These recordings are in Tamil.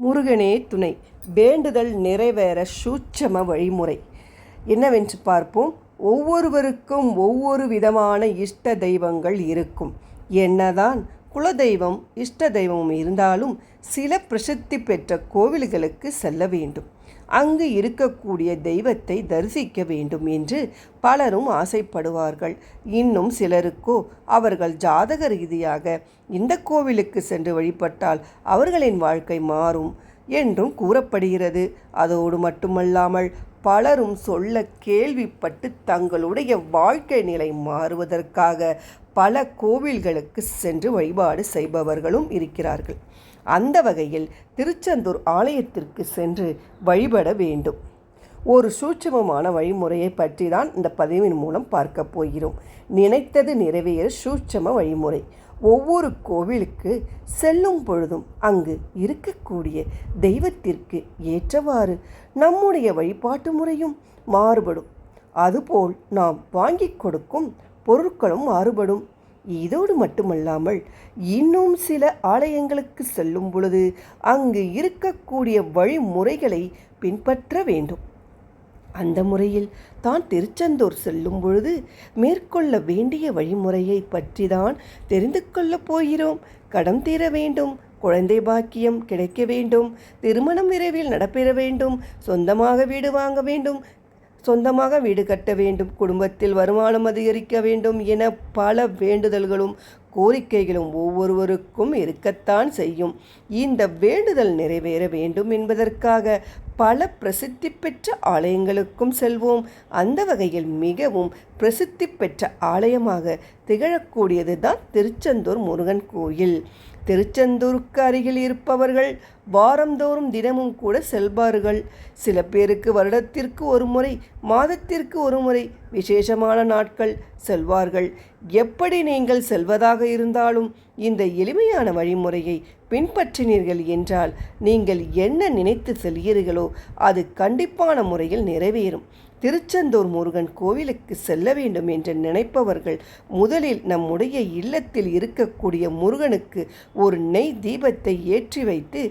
முருகனே துணை. வேண்டுதல் நிறைவேற சூட்சம வழிமுறை என்னவென்று பார்ப்போம். ஒவ்வொருவருக்கும் ஒவ்வொரு விதமான இஷ்ட தெய்வங்கள் இருக்கும். என்னதான் குலதெய்வம் இஷ்ட தெய்வம் இருந்தாலும் சில பிரசித்தி பெற்ற கோவில்களுக்கு செல்ல வேண்டும். அங்கு இருக்கக்கூடிய தெய்வத்தை தரிசிக்க வேண்டும் என்று பலரும் ஆசைப்படுவார்கள். இன்னும் சிலருக்கோ அவர்கள் ஜாதக ரீதியாக இந்த கோவிலுக்கு சென்று வழிபட்டால் அவர்களின் வாழ்க்கை மாறும் என்றும் கூறப்படுகிறது. அதோடு மட்டுமல்லாமல் பலரும் சொல்ல கேள்விப்பட்டு தங்களுடைய வாழ்க்கை நிலை மாறுவதற்காக பல கோவில்களுக்கு சென்று வழிபாடு செய்பவர்களும் இருக்கிறார்கள். அந்த வகையில் திருச்செந்தூர் ஆலயத்திற்கு சென்று வழிபட வேண்டும். ஒரு சூட்சமமான வழிமுறையை பற்றி தான் இந்த பதிவின் மூலம் பார்க்க போகிறோம். நினைத்தது நிறைவேற சூட்சம வழிமுறை. ஒவ்வொரு கோவிலுக்கு செல்லும் பொழுதும் அங்கு இருக்கக்கூடிய தெய்வத்திற்கு ஏற்றவாறு நம்முடைய வழிபாட்டு முறையும் மாறுபடும். அதுபோல் நாம் வாங்கி கொடுக்கும் பொருட்களும் மாறுபடும். இதோடு மட்டுமல்லாமல் இன்னும் சில ஆலயங்களுக்கு செல்லும் பொழுது அங்கு இருக்கக்கூடிய வழிமுறைகளை பின்பற்ற வேண்டும். அந்த முறையில் தான் திருச்செந்தூர் செல்லும் பொழுது மேற்கொள்ள வேண்டிய வழிமுறையை பற்றி தான் தெரிந்து கொள்ளப் போகிறோம். கடன் தீர வேண்டும், குழந்தை பாக்கியம் கிடைக்க வேண்டும், திருமணம் விரைவில் நடைபெற வேண்டும், சொந்தமாக வீடு வாங்க வேண்டும், சொந்தமாக வீடு கட்ட வேண்டும், குடும்பத்தில் வருமானம் அதிகரிக்க வேண்டும் என பல வேண்டுதல்களும் கோரிக்கைகளும் ஒவ்வொருவருக்கும் இருக்கத்தான் செய்யும். இந்த வேண்டுதல் நிறைவேற வேண்டும் என்பதற்காக பல பிரசித்தி பெற்ற ஆலயங்களுக்கும் செல்வோம். அந்த வகையில் மிகவும் பிரசித்தி பெற்ற ஆலயமாக திகழக்கூடியது தான் திருச்செந்தூர் முருகன் கோயில். திருச்செந்தூருக்கு அருகில் இருப்பவர்கள் வாரந்தோறும் தினமும் கூட செல்வார்கள். சில பேருக்கு வருடத்திற்கு ஒரு முறை, மாதத்திற்கு ஒரு முறை, விசேஷமான நாட்கள் செல்வார்கள். எப்படி நீங்கள் செல்வதாக இருந்தாலும் இந்த எளிமையான வழிமுறையை பின்பற்றினீர்கள் என்றால் நீங்கள் என்ன நினைத்து செல்கிறீர்களோ அது கண்டிப்பான முறையில் நிறைவேறும். திருச்செந்தூர் முருகன் கோவிலுக்கு செல்ல வேண்டும் என்று நினைப்பவர்கள் முதலில் நம்முடைய இல்லத்தில் இருக்கக்கூடிய முருகனுக்கு ஒரு நெய் தீபத்தை ஏற்றி வைத்து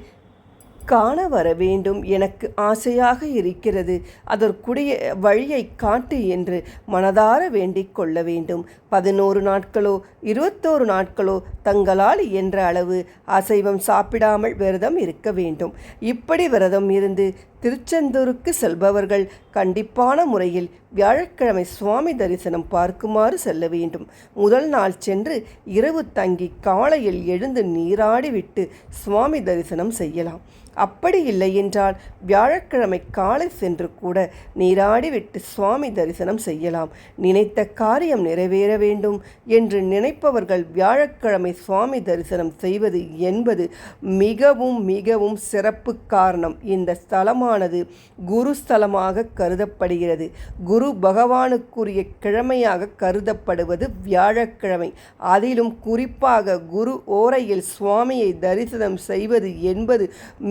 காண வர வேண்டும். எனக்கு ஆசையாக இருக்கிறது, அதற்குரிய வழியை காட்டு என்று மனதார வேண்டிக் கொள்ள வேண்டும். 11 நாட்களோ 21 நாட்களோ தங்களால் என்ற அளவு அசைவம் சாப்பிடாமல் விரதம் இருக்க வேண்டும். இப்படி விரதம் இருந்து திருச்செந்தூருக்கு செல்பவர்கள் கண்டிப்பான முறையில் வியாழக்கிழமை சுவாமி தரிசனம் பார்க்குமாறு செல்ல வேண்டும். முதல் நாள் சென்று இரவு தங்கி காலையில் எழுந்து நீராடிவிட்டு சுவாமி தரிசனம் செய்யலாம். அப்படி இல்லை என்றால் வியாழக்கிழமை காலை சென்று கூட நீராடிவிட்டு சுவாமி தரிசனம் செய்யலாம். நினைத்த காரியம் நிறைவேற வேண்டும் என்று நினைப்பவர்கள் வியாழக்கிழமை சுவாமி தரிசனம் செய்வது என்பது மிகவும் மிகவும் சிறப்பு. காரணம், இந்த ஸ்தலமானது குரு ஸ்தலமாக கருதப்படுகிறது. குரு பகவானுக்குரிய கிழமையாக கருதப்படுவது வியாழக்கிழமை. அதிலும் குறிப்பாக குரு ஓரையில் சுவாமியை தரிசனம் செய்வது என்பது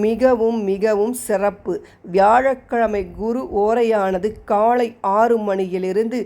மிகவும் மிகவும் சிறப்பு. வியாழக்கிழமை குரு ஓரையானது காலை 6 மணியிலிருந்து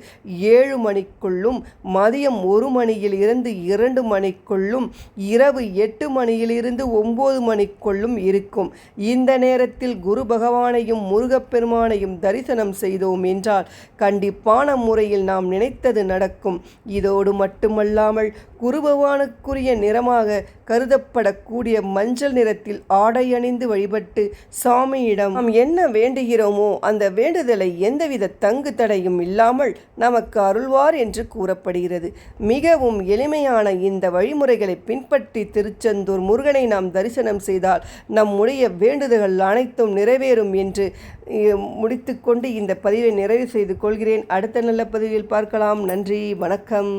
7 மணிக்குள்ளும், மதியம் 1 மணியிலிருந்து 2 மணிக்குள்ளும், இரவு 8 மணியிலிருந்து 9 மணிக்குள்ளும் இருக்கும். இந்த நேரத்தில் குரு பகவானையும் முருகப்பெருமானையும் தரிசனம் செய்தோம் என்றால் கண்டிப்பான முறையில் நாம் நினைத்தது நடக்கும். இதோடு மட்டுமல்லாமல் குரு பகவானுக்குரிய நிறமாக கருதப்படக்கூடிய மஞ்சள் நிறத்தில் ஆடை அணிந்து வழிபட்டு சாமியிடம் நாம் என்ன வேண்டுகிறோமோ அந்த வேண்டுதலை எந்தவித தங்கு தடையும் இல்லாமல் நமக்கு அருள்வார் என்று கூறப்படுகிறது. மிகவும் எளிமையான இந்த வழிமுறைகளை பின்பற்றி திருச்செந்தூர் முருகனை நாம் தரிசனம் செய்தால் நம்முடைய வேண்டுதல்கள் அனைத்தும் நிறைவேறும் என்று முடித்துக்கொண்டு இந்த பதிவை நிறைவு செய்து கொள்கிறேன். அடுத்த நல்ல பதிவில் பார்க்கலாம். நன்றி, வணக்கம்.